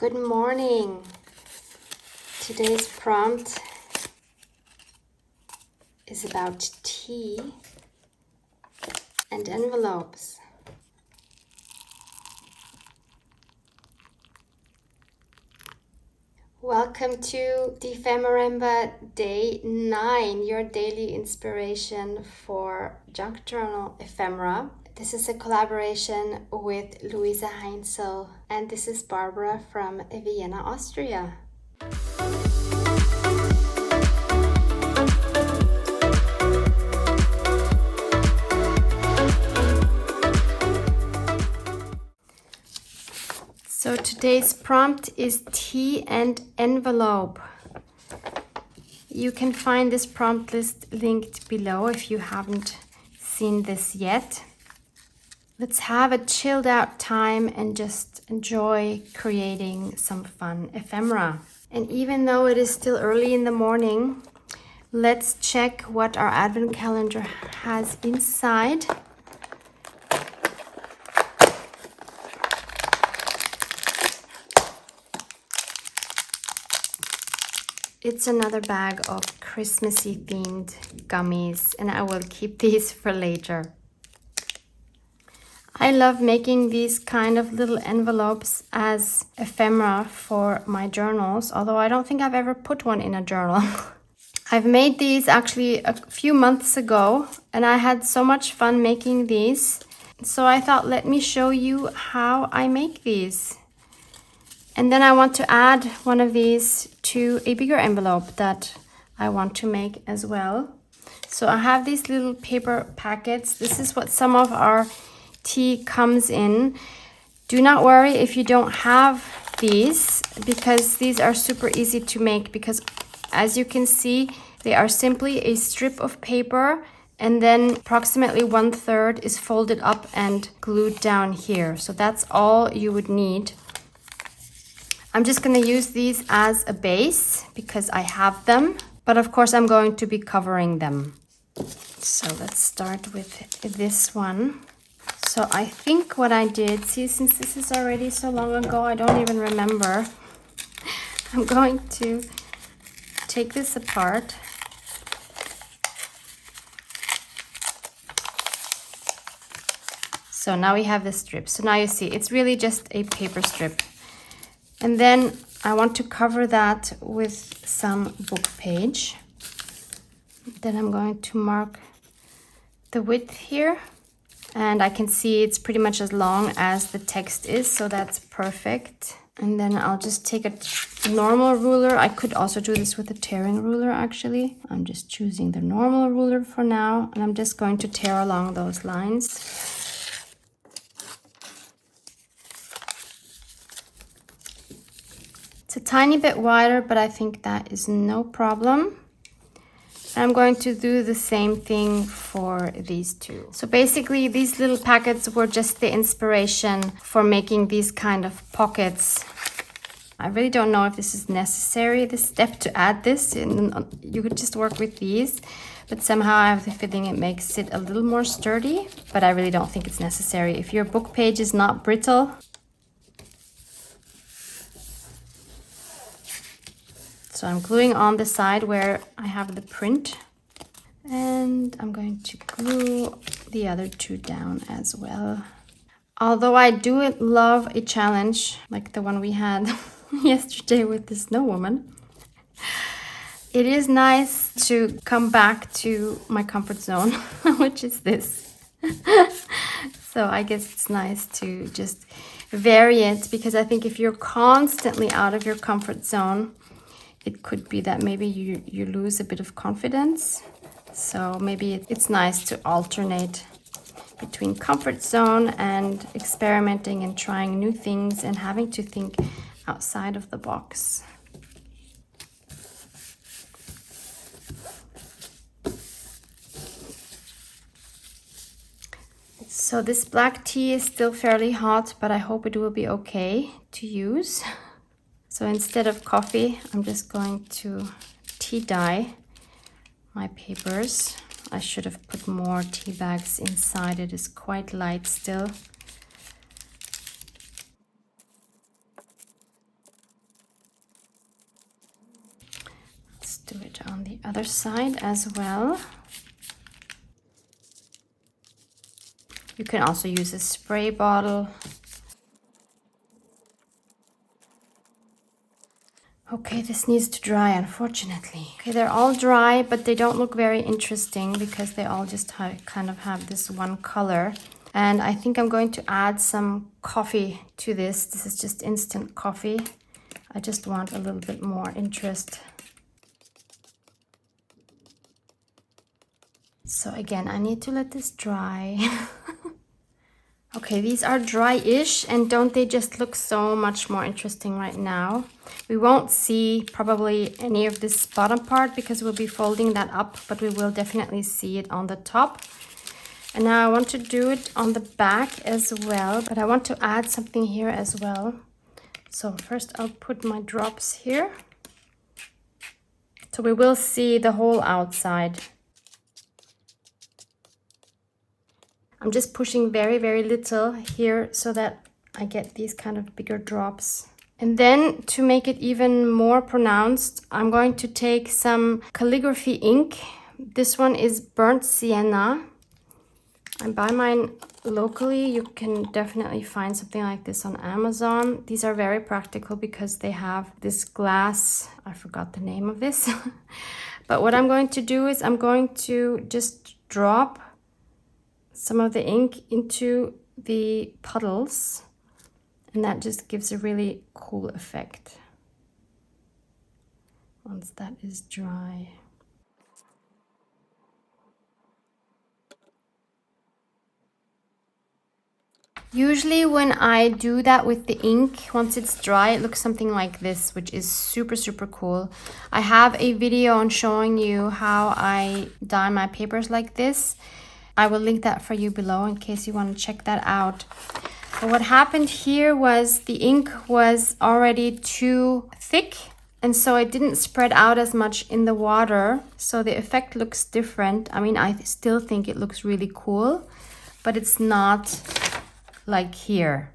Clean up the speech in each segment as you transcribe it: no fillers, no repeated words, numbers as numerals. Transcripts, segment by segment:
Good morning. Today's prompt is about tea and envelopes. Welcome to DEPHEMEREMBER Day 9, your daily inspiration for junk journal ephemera. This is a collaboration with Luise Heinzl, and this is Barbara from Vienna, Austria. So today's prompt is tea and envelope. You can find this prompt list linked below if you haven't seen this yet. Let's have a chilled out time and just enjoy creating some fun ephemera. And even though it is still early in the morning, let's check what our advent calendar has inside. It's another bag of Christmassy themed gummies, and I will keep these for later. I love making these kind of little envelopes as ephemera for my journals, although I don't think I've ever put one in a journal. I've made these actually a few months ago, and I had so much fun making these. So I thought, let me show you how I make these. And then I want to add one of these to a bigger envelope that I want to make as well. So I have these little paper packets. This is what some of our tea comes in. Do not worry if you don't have these, because these are super easy to make, because as you can see, they are simply a strip of paper and then approximately 1/3 is folded up and glued down here. So that's all you would need. I'm just going to use these as a base because I have them, but of course I'm going to be covering them. So let's start with this one. So I think what I did, see, since this is already so long ago, I don't even remember. I'm going to take this apart. So now we have this strip. So now you see, it's really just a paper strip. And then I want to cover that with some book page. Then I'm going to mark the width here. And I can see it's pretty much as long as the text is, so that's perfect. And then I'll just take a normal ruler. I could also do this with a tearing ruler, actually. I'm just choosing the normal ruler for now, and I'm just going to tear along those lines. It's a tiny bit wider, but I think that is no problem. I'm going to do the same thing for these two. So basically these little packets were just the inspiration for making these kind of pockets. I really don't know if this is necessary, this step to add this. And you could just work with these, but somehow I have the feeling it makes it a little more sturdy, but I really don't think it's necessary. If your book page is not brittle, so I'm gluing on the side where I have the print, and I'm going to glue the other two down as well. Although I do love a challenge like the one we had yesterday with the snow woman, it is nice to come back to my comfort zone, which is this. So I guess it's nice to just vary it, because I think if you're constantly out of your comfort zone, it could be that maybe you lose a bit of confidence. So maybe it's nice to alternate between comfort zone and experimenting and trying new things and having to think outside of the box. So this black tea is still fairly hot, but I hope it will be okay to use. So instead of coffee, I'm just going to tea dye my papers. I should have put more tea bags inside. It is quite light still. do it on the other side as well. You can also use a spray bottle. Okay, this needs to dry, unfortunately. Okay, they're all dry, but they don't look very interesting because they all just kind of have this one color. And I think I'm going to add some coffee to this. This is just instant coffee. I just want a little bit more interest. So again, I need to let this dry. Okay, these are dry-ish, and don't they just look so much more interesting right now? We won't see probably any of this bottom part because we'll be folding that up, but we will definitely see it on the top. And now I want to do it on the back as well, but I want to add something here as well. So first I'll put my drops here. So we will see the whole outside. I'm just pushing very, very little here so that I get these kind of bigger drops. And then to make it even more pronounced, I'm going to take some calligraphy ink. This one is burnt sienna. I buy mine locally. You can definitely find something like this on Amazon. These are very practical because they have this glass. I forgot the name of this. But what I'm going to do is I'm going to just drop some of the ink into the puddles, and that just gives a really cool effect once that is dry. Usually when I do that with the ink, once it's dry, it looks something like this, which is super, super cool. I have a video on showing you how I dye my papers like this. I will link that for you below in case you want to check that out. But what happened here was the ink was already too thick, and so it didn't spread out as much in the water. So the effect looks different. I mean, I still think it looks really cool, but it's not like here.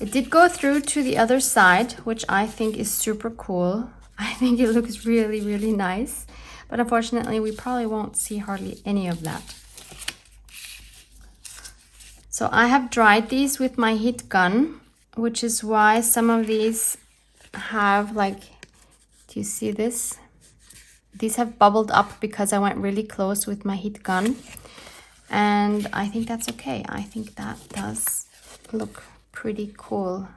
It did go through to the other side, which I think is super cool. I think it looks really, really nice. But unfortunately, we probably won't see hardly any of that. So I have dried these with my heat gun, which is why some of these have like, do you see this? These have bubbled up because I went really close with my heat gun. And I think that's okay. I think that does look pretty cool.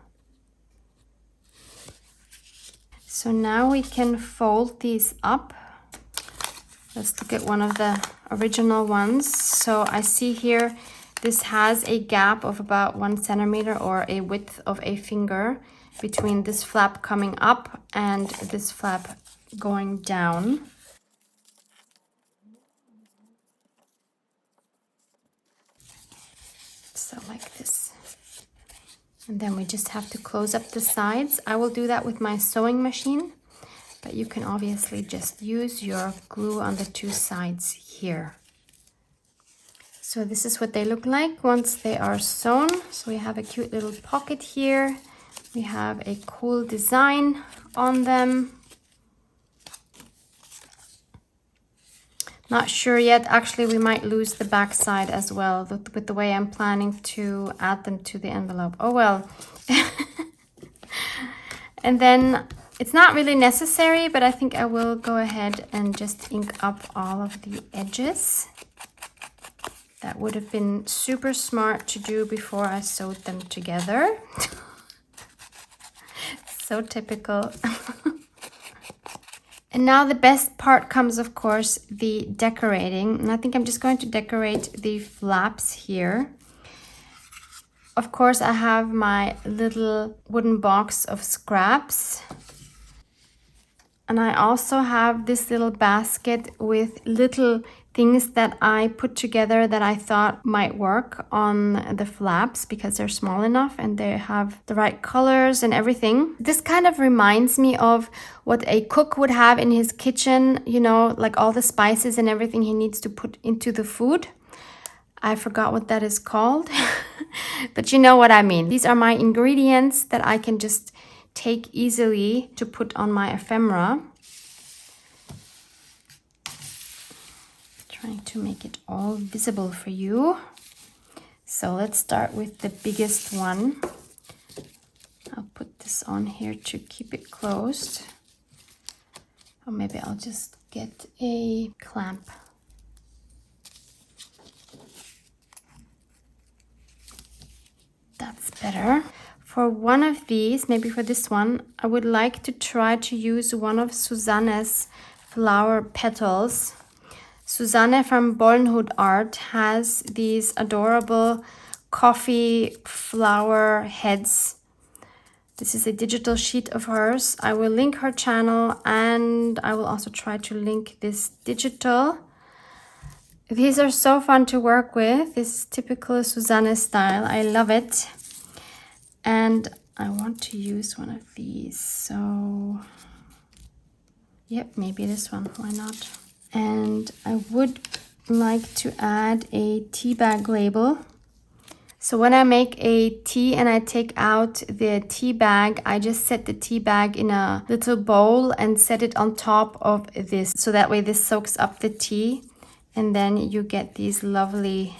So now we can fold these up. Let's look at one of the original ones. So I see here, this has a gap of about 1 centimeter or a width of a finger between this flap coming up and this flap going down. So like this. And then we just have to close up the sides. I will do that with my sewing machine. But you can obviously just use your glue on the two sides here. So this is what they look like once they are sewn. So we have a cute little pocket here. We have a cool design on them. Not sure yet. Actually, we might lose the back side as well with the way I'm planning to add them to the envelope. Oh well. And then it's not really necessary, but I think I will go ahead and just ink up all of the edges. That would have been super smart to do before I sewed them together. So typical. And now the best part comes, of course, the decorating. And I think I'm just going to decorate the flaps here. Of course, I have my little wooden box of scraps. And I also have this little basket with little things that I put together that I thought might work on the flaps because they're small enough and they have the right colors and everything. This kind of reminds me of what a cook would have in his kitchen, you know, like all the spices and everything he needs to put into the food. I forgot what that is called, but you know what I mean. These are my ingredients that I can just take easily to put on my ephemera. Trying to make it all visible for you. So let's start with the biggest one. I'll put this on here to keep it closed. Or maybe I'll just get a clamp. That's better. For one of these, maybe for this one, I would like to try to use one of Susanne's flower petals. Susanne from Bollenhood Art has these adorable coffee flower heads. This is a digital sheet of hers. I will link her channel and I will also try to link this digital. These are so fun to work with. This is typical Susanne style. I love it. And I want to use one of these. So, yep, maybe this one. Why not? And I would like to add a tea bag label. So when I make a tea and I take out the tea bag, I just set the tea bag in a little bowl and set it on top of this. So that way this soaks up the tea. And then you get these lovely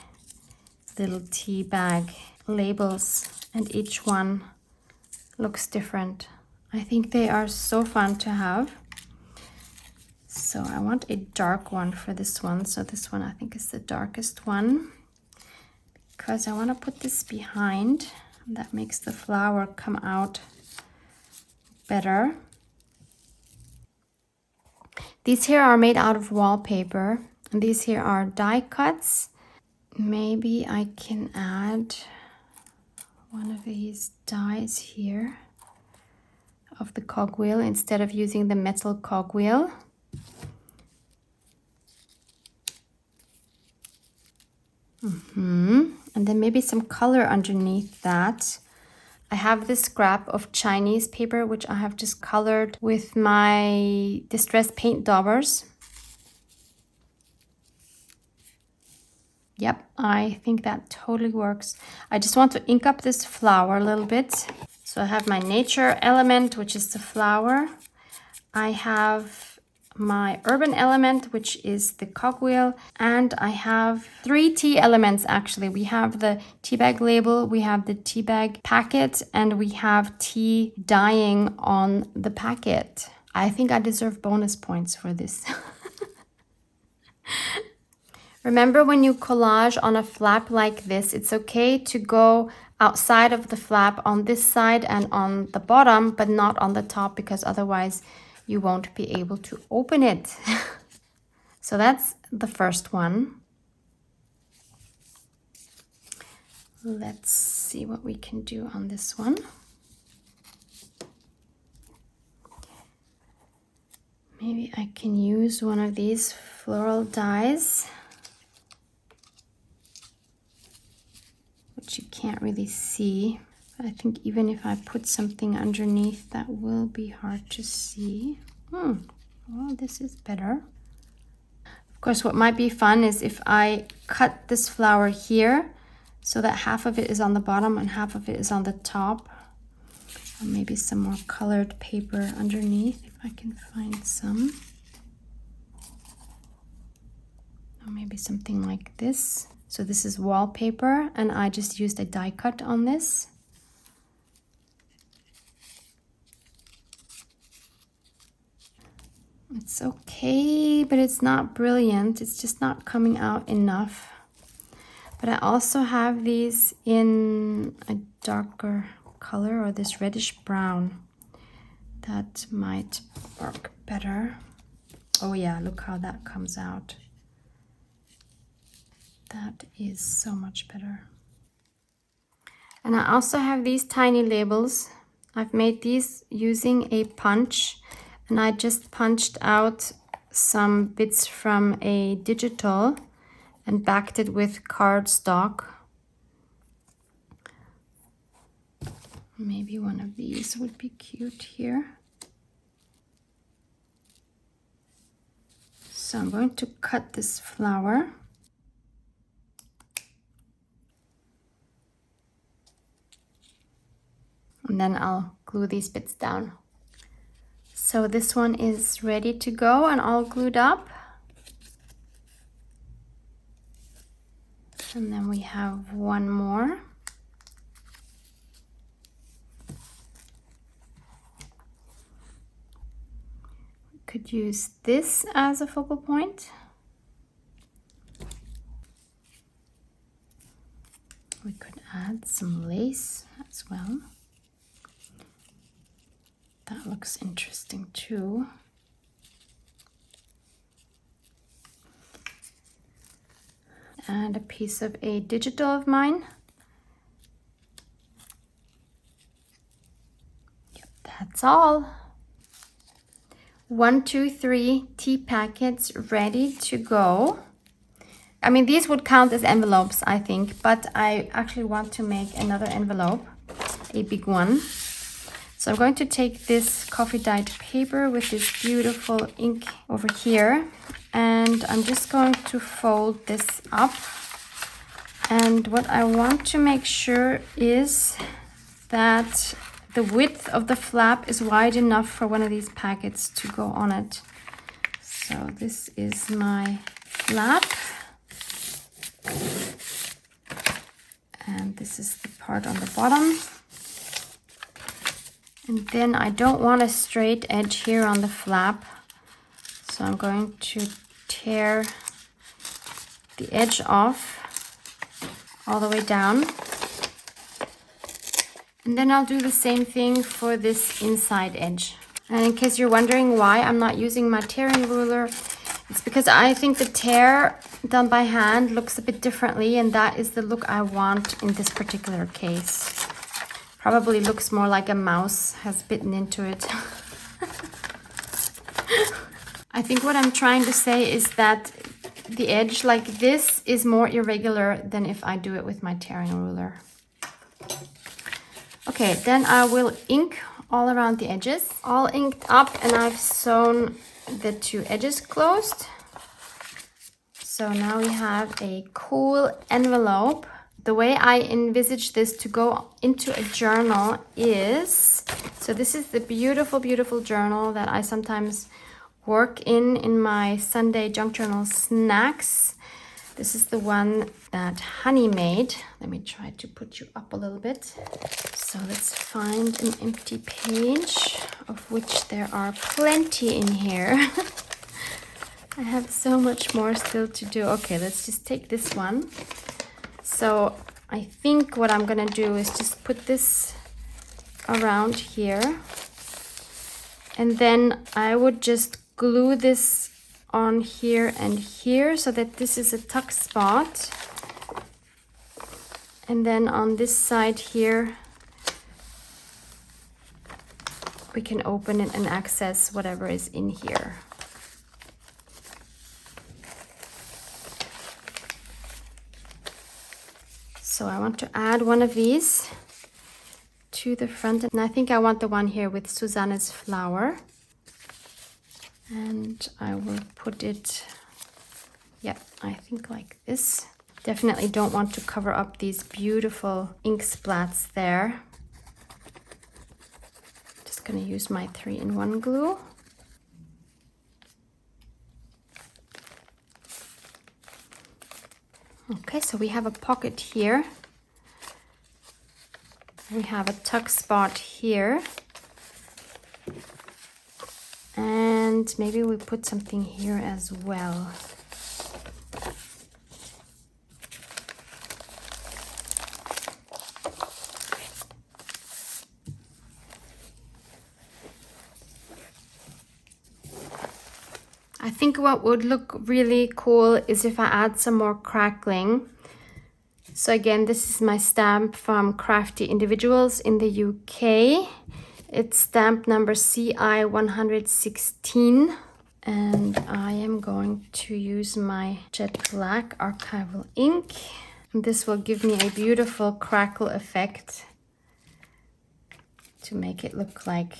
little tea bag labels. And each one looks different. I think they are so fun to have. So I want a dark one for this one. So this one I think is the darkest one. Because I want to put this behind. That makes the flower come out better. These here are made out of wallpaper. And these here are die cuts. Maybe I can add one of these dies here of the cogwheel instead of using the metal cogwheel. And then maybe some color underneath that. I have this scrap of Chinese paper which I have just colored with my distress paint daubers. Yep, I think that totally works. I just want to ink up this flower a little bit. So I have my nature element, which is the flower. I have my urban element, which is the cogwheel, and I have 3 tea elements actually. We have the tea bag label, we have the tea bag packet, and we have tea dyeing on the packet. I think I deserve bonus points for this. Remember, when you collage on a flap like this, it's okay to go outside of the flap on this side and on the bottom, but not on the top, because otherwise you won't be able to open it. So that's the first one. Let's see what we can do on this one. Maybe I can use one of these floral dies, which you can't really see. I think even if I put something underneath, that will be hard to see. Well, this is better. Of course, what might be fun is if I cut this flower here so that half of it is on the bottom and half of it is on the top. Or maybe some more colored paper underneath, if I can find some. Or maybe something like this. So this is wallpaper, and I just used a die cut on this. It's okay, but it's not brilliant. It's just not coming out enough. But I also have these in a darker color, or this reddish brown. That might work better. Oh yeah, look how that comes out. That is so much better. And I also have these tiny labels. I've made these using a punch. And I just punched out some bits from a digital and backed it with cardstock. Maybe one of these would be cute here. So I'm going to cut this flower. And then I'll glue these bits down. So this one is ready to go and all glued up. And then we have one more. We could use this as a focal point. We could add some lace as well. That looks interesting too. And a piece of a digital of mine. Yep, that's all. 1, 2, 3 tea packets ready to go. I mean, these would count as envelopes, I think, but I actually want to make another envelope, a big one. So I'm going to take this coffee dyed paper with this beautiful ink over here, and I'm just going to fold this up. And what I want to make sure is that the width of the flap is wide enough for one of these packets to go on it. So this is my flap. And this is the part on the bottom. And then I don't want a straight edge here on the flap. So I'm going to tear the edge off all the way down. And then I'll do the same thing for this inside edge. And in case you're wondering why I'm not using my tearing ruler, it's because I think the tear done by hand looks a bit differently, and that is the look I want in this particular case. Probably looks more like a mouse has bitten into it. I think what I'm trying to say is that the edge like this is more irregular than if I do it with my tearing ruler. Okay, then I will ink all around the edges. All inked up, and I've sewn the 2 edges closed. So now we have a cool envelope. The way I envisage this to go into a journal is, so this is the beautiful, beautiful journal that I sometimes work in my Sunday junk journal snacks. This is the one that Honey made. Let me try to put you up a little bit. So let's find an empty page, of which there are plenty in here. I have so much more still to do. Okay, let's just take this one. So I think what I'm gonna do is just put this around here. And then I would just glue this on here and here so that this is a tuck spot. And then on this side here, we can open it and access whatever is in here. So I want to add one of these to the front, and I think I want the one here with Susanne's flower. And I will put it, yeah, I think like this. Definitely don't want to cover up these beautiful ink splats there. Just gonna use my 3-in-1 glue. Okay, so we have a pocket here. We have a tuck spot here. And maybe we put something here as well. I think what would look really cool is if I add some more crackling. So again, this is my stamp from Crafty Individuals in the UK. It's stamp number CI 116. And I am going to use my jet black archival ink. And this will give me a beautiful crackle effect to make it look like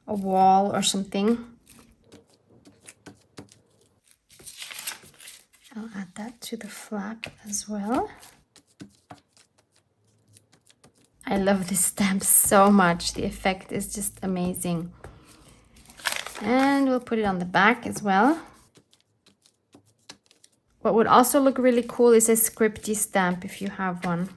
a wall or something. I'll add that to the flap as well. I love this stamp so much. The effect is just amazing. And we'll put it on the back as well. What would also look really cool is a scripty stamp if you have one.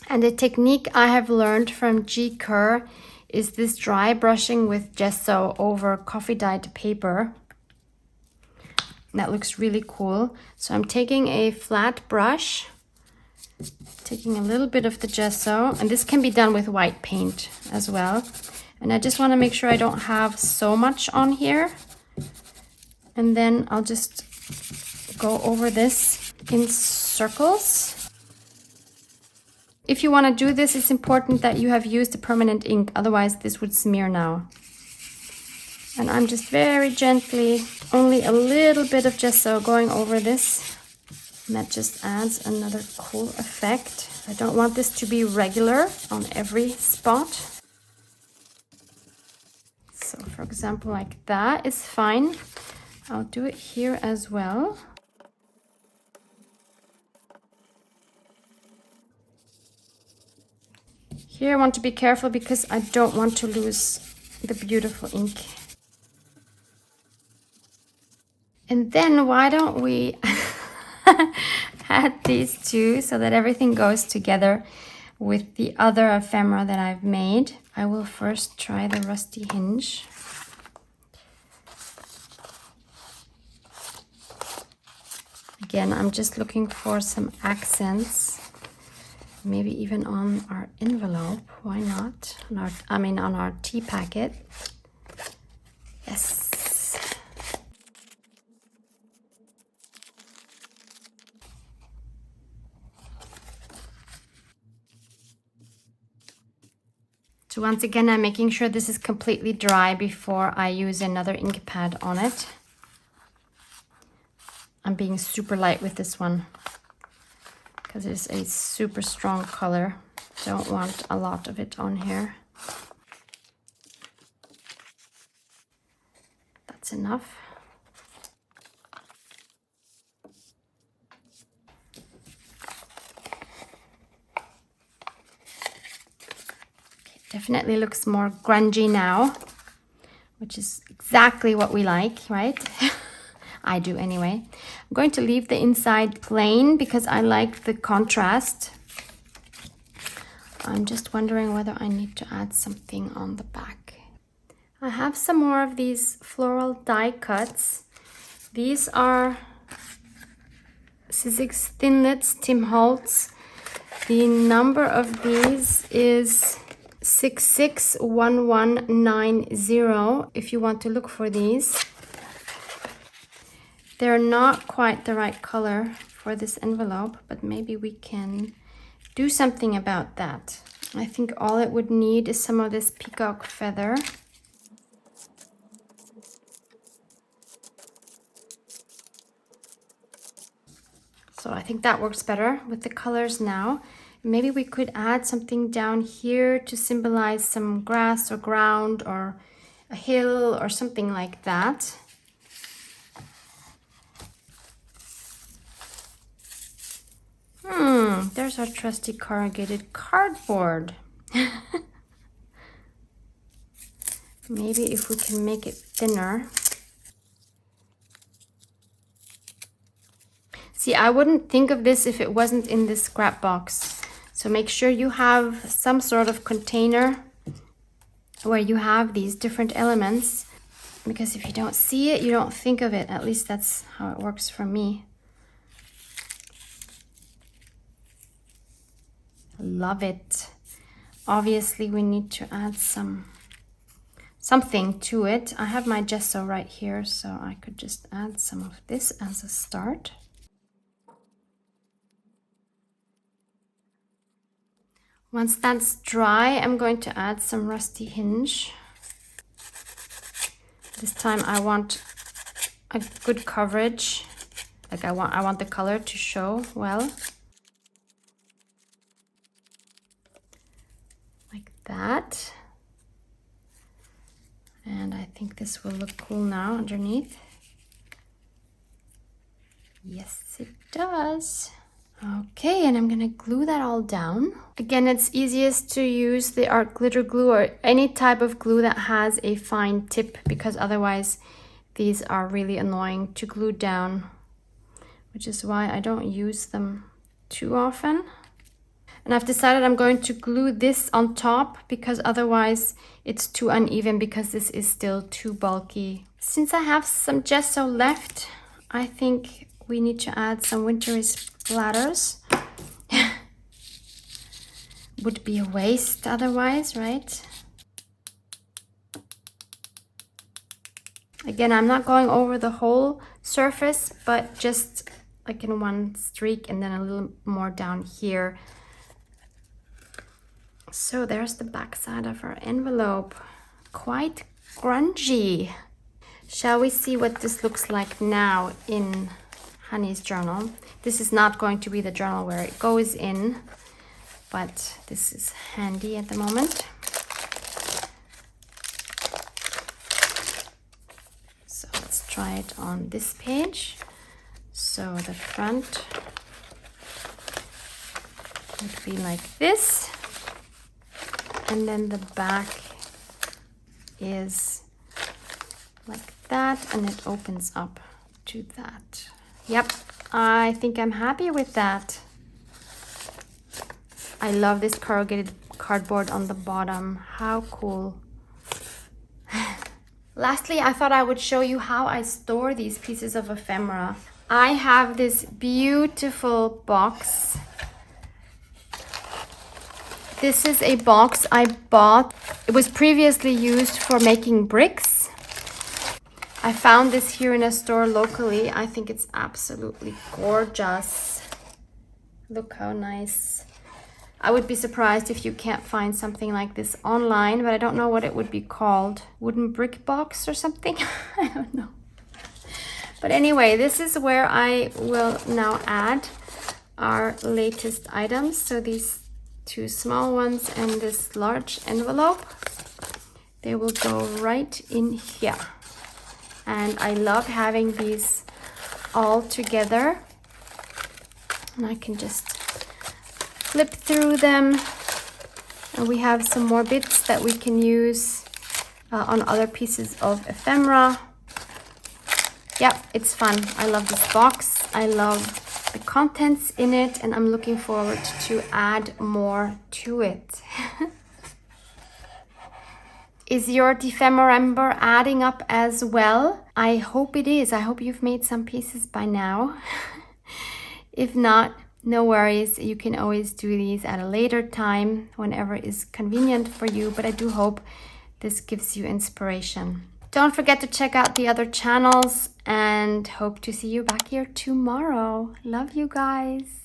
And the technique I have learned from G. Kerr is this dry brushing with gesso over coffee dyed paper. That looks really cool. So I'm taking a flat brush, taking a little bit of the gesso, and this can be done with white paint as well. And I just want to make sure I don't have so much on here. And then I'll just go over this in circles. If you want to do this, it's important that you have used a permanent ink, otherwise this would smear now. And I'm just very gently, only a little bit of gesso going over this. And that just adds another cool effect. I don't want this to be regular on every spot. So for example, like that is fine. I'll do it here as well. Here I want to be careful because I don't want to lose the beautiful ink. And then why don't we add these two so that everything goes together with the other ephemera that I've made. I will first try the rusty hinge. Again, I'm just looking for some accents. Maybe even on our envelope, why not? On our tea packet. Yes. So once again, I'm making sure this is completely dry before I use another ink pad on it. I'm being super light with this one, because it's a super strong color. Don't want a lot of it on here. That's enough. Okay, definitely looks more grungy now, which is exactly what we like, right? I do anyway. I'm going to leave the inside plain because I like the contrast. I'm just wondering whether I need to add something on the back. I have some more of these floral die cuts. These are Sizzix Thinlits, Tim Holtz. The number of these is 661190 if you want to look for these. They're not quite the right color for this envelope, but maybe we can do something about that. I think all it would need is some of this peacock feather. So I think that works better with the colors now. Maybe we could add something down here to symbolize some grass or ground or a hill or something like that. There's our trusty corrugated cardboard. Maybe if we can make it thinner. See, I wouldn't think of this if it wasn't in this scrap box. So make sure you have some sort of container where you have these different elements, because if you don't see it, you don't think of it. At least that's how it works for me. Love it. Obviously we need to add something to it. I have my gesso right here, so I could just add some of this as a start. Once that's dry, I'm going to add some rusty hinge. This time I want a good coverage. Like I want the color to show well. Like that. And I think this will look cool now underneath. Yes, it does. Okay, and I'm gonna glue that all down. Again, it's easiest to use the art glitter glue or any type of glue that has a fine tip, because otherwise these are really annoying to glue down, which is why I don't use them too often. And I've decided I'm going to glue this on top because otherwise it's too uneven, because this is still too bulky. Since I have some gesso left, I think we need to add some wintry splatters. Would be a waste otherwise, right? Again, I'm not going over the whole surface, but just like in one streak and then a little more down here. So there's the back side of our envelope. Quite grungy. Shall we see what this looks like now in Honey's journal? This is not going to be the journal where it goes in, but this is handy at the moment. So let's try it on this page. So the front would be like this, and then the back is like that, and it opens up to that. Yep, I think I'm happy with that. I love this corrugated cardboard on the bottom. How cool. Lastly, I thought I would show you how I store these pieces of ephemera. I have this beautiful box. This is a box I bought. It was previously used for making bricks. I found this here in a store locally. I think it's absolutely gorgeous. Look how nice. I would be surprised if you can't find something like this online, but I don't know what it would be called. Wooden brick box or something? I don't know. But anyway, this is where I will now add our latest items. So these two small ones and this large envelope, they will go right in here. And I love having these all together. And I can just flip through them. And we have some more bits that we can use on other pieces of ephemera. Yeah, it's fun. I love this box. I love the contents in it, and I'm looking forward to add more to it. Is your DEPHEMEREMBER adding up as well? I hope it is. I hope you've made some pieces by now. If not, no worries. You can always do these at a later time, whenever is convenient for you, but I do hope this gives you inspiration. Don't forget to check out the other channels, and hope to see you back here tomorrow. Love you guys.